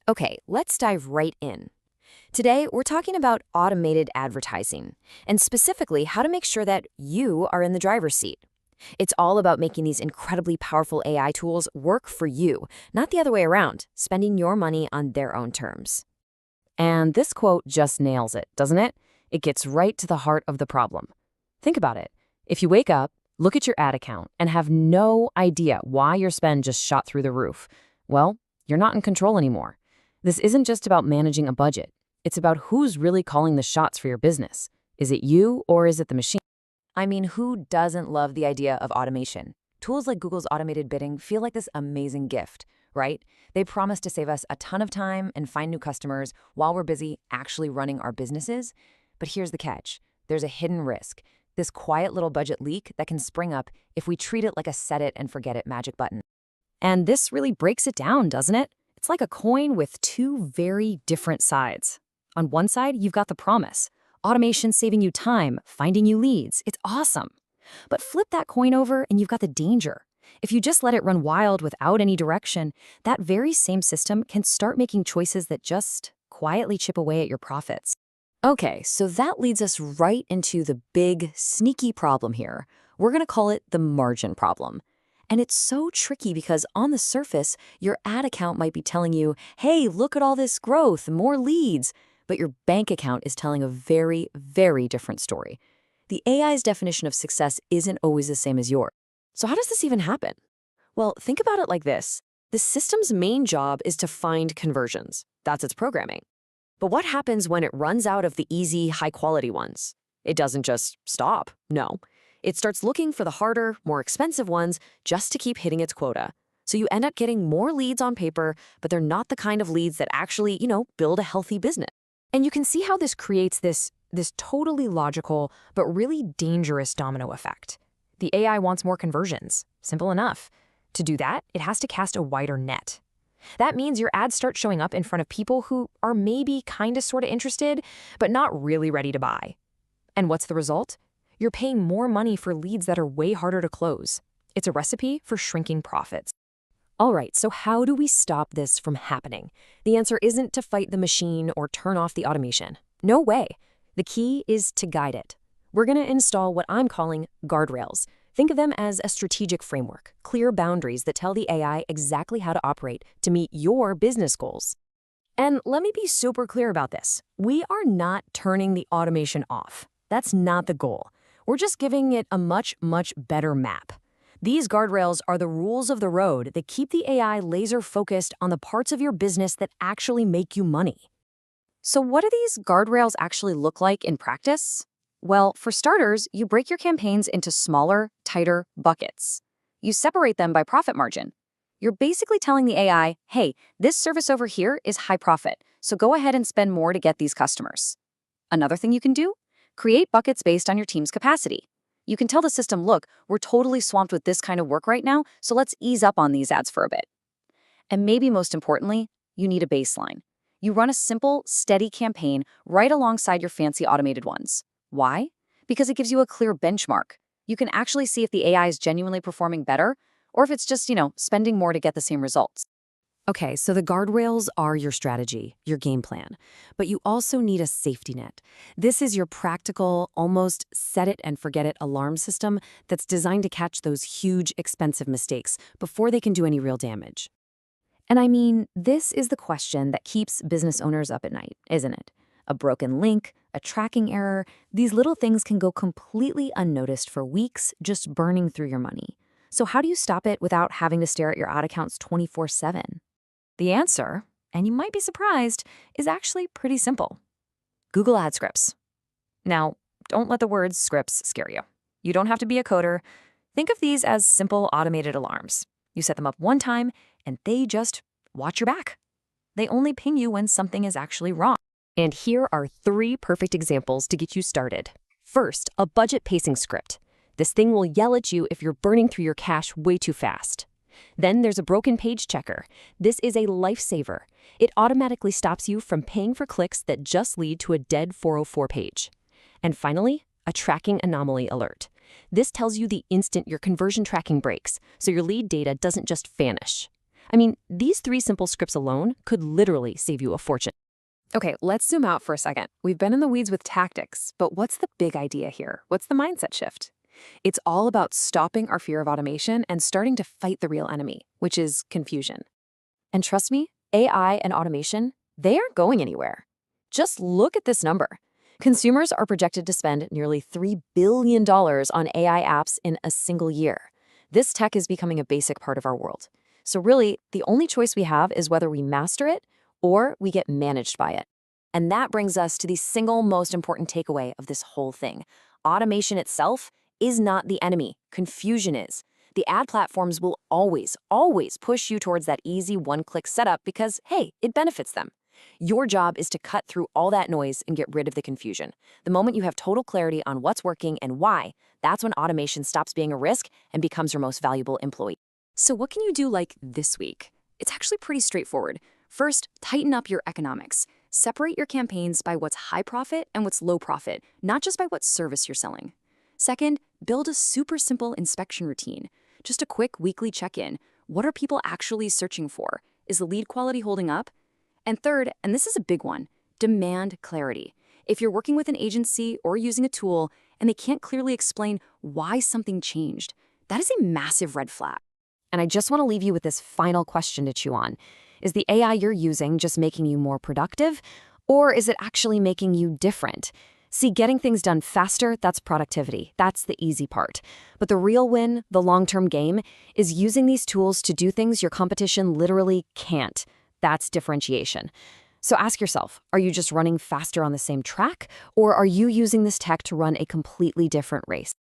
Okay, let's dive right in. Today, we're talking about automated advertising, and specifically how to make sure that you are in the driver's seat. It's all about making these incredibly powerful AI tools work for you, not the other way around, spending your money on their own terms. And this quote just nails it, doesn't it? It gets right to the heart of the problem. Think about it. If you wake up, look at your ad account, and have no idea why your spend just shot through the roof, well, you're not in control anymore. This isn't just about managing a budget. It's about who's really calling the shots for your business. Is it you or is it the machine? I mean, who doesn't love the idea of automation? Tools like Google's automated bidding feel like this amazing gift, right? They promise to save us a ton of time and find new customers while we're busy actually running our businesses. But here's the catch. There's a hidden risk, this quiet little budget leak that can spring up if we treat it like a set-it-and-forget-it magic button. And this really breaks it down, doesn't it? It's like a coin with two very different sides. On one side, you've got the promise. Automation saving you time, finding you leads. It's awesome. But flip that coin over and you've got the danger. If you just let it run wild without any direction, that very same system can start making choices that just quietly chip away at your profits. Okay, so that leads us right into the big, sneaky problem here. We're going to call it the margin problem. And it's so tricky because on the surface, your ad account might be telling you, hey, look at all this growth, more leads. But your bank account is telling a very, very different story. The AI's definition of success isn't always the same as yours. So how does this even happen? Well, think about it like this. The system's main job is to find conversions. That's its programming. But what happens when it runs out of the easy, high-quality ones? It doesn't just stop. No. It starts looking for the harder, more expensive ones just to keep hitting its quota. So you end up getting more leads on paper, but they're not the kind of leads that actually, build a healthy business. And you can see how this creates this totally logical but really dangerous domino effect. The AI wants more conversions. Simple enough. To do that, it has to cast a wider net. That means your ads start showing up in front of people who are maybe kind of sort of interested, but not really ready to buy. And what's the result? You're paying more money for leads that are way harder to close. It's a recipe for shrinking profits. All right, so how do we stop this from happening? The answer isn't to fight the machine or turn off the automation. No way. The key is to guide it. We're going to install what I'm calling guardrails. Think of them as a strategic framework, clear boundaries that tell the AI exactly how to operate to meet your business goals. And let me be super clear about this. We are not turning the automation off. That's not the goal. We're just giving it a much, much better map. These guardrails are the rules of the road that keep the AI laser-focused on the parts of your business that actually make you money. So what do these guardrails actually look like in practice? Well, for starters, you break your campaigns into smaller, tighter buckets. You separate them by profit margin. You're basically telling the AI, hey, this service over here is high profit, so go ahead and spend more to get these customers. Another thing you can do? Create buckets based on your team's capacity. You can tell the system, look, we're totally swamped with this kind of work right now, so let's ease up on these ads for a bit. And maybe most importantly, you need a baseline. You run a simple, steady campaign right alongside your fancy automated ones. Why? Because it gives you a clear benchmark. You can actually see if the AI is genuinely performing better, or if it's just, spending more to get the same results. Okay, so the guardrails are your strategy, your game plan, but you also need a safety net. This is your practical, almost set-it-and-forget-it alarm system that's designed to catch those huge, expensive mistakes before they can do any real damage. And I mean, this is the question that keeps business owners up at night, isn't it? A broken link, a tracking error, these little things can go completely unnoticed for weeks, just burning through your money. So how do you stop it without having to stare at your ad accounts 24/7? The answer, and you might be surprised, is actually pretty simple. Google Ad Scripts. Now, don't let the word scripts scare you. You don't have to be a coder. Think of these as simple automated alarms. You set them up one time, and they just watch your back. They only ping you when something is actually wrong. And here are 3 perfect examples to get you started. First, a budget pacing script. This thing will yell at you if you're burning through your cash way too fast. Then there's a broken page checker. This is a lifesaver. It automatically stops you from paying for clicks that just lead to a dead 404 page. And finally, a tracking anomaly alert. This tells you the instant your conversion tracking breaks, so your lead data doesn't just vanish. I mean, these 3 simple scripts alone could literally save you a fortune. Okay, let's zoom out for a second. We've been in the weeds with tactics, but what's the big idea here? What's the mindset shift? It's all about stopping our fear of automation and starting to fight the real enemy, which is confusion. And trust me, AI and automation, they aren't going anywhere. Just look at this number. Consumers are projected to spend nearly $3 billion on AI apps in a single year. This tech is becoming a basic part of our world. So really, the only choice we have is whether we master it or we get managed by it. And that brings us to the single most important takeaway of this whole thing. Automation itself is not the enemy. Confusion is. The ad platforms will always push you towards that easy one-click setup because, hey, it benefits them. Your job is to cut through all that noise and get rid of the confusion. The moment you have total clarity on what's working and why, that's when automation stops being a risk and becomes your most valuable employee. So what can you do like this week? It's actually pretty straightforward. First, tighten up your economics. Separate your campaigns by what's high profit and what's low profit, not just by what service you're selling. Second, build a super simple inspection routine. Just a quick weekly check-in. What are people actually searching for? Is the lead quality holding up? And third, and this is a big one, demand clarity. If you're working with an agency or using a tool and they can't clearly explain why something changed, that is a massive red flag. And I just want to leave you with this final question to chew on. Is the AI you're using just making you more productive, or is it actually making you different? See, getting things done faster, that's productivity. That's the easy part. But the real win, the long-term game, is using these tools to do things your competition literally can't. That's differentiation. So ask yourself, are you just running faster on the same track, or are you using this tech to run a completely different race?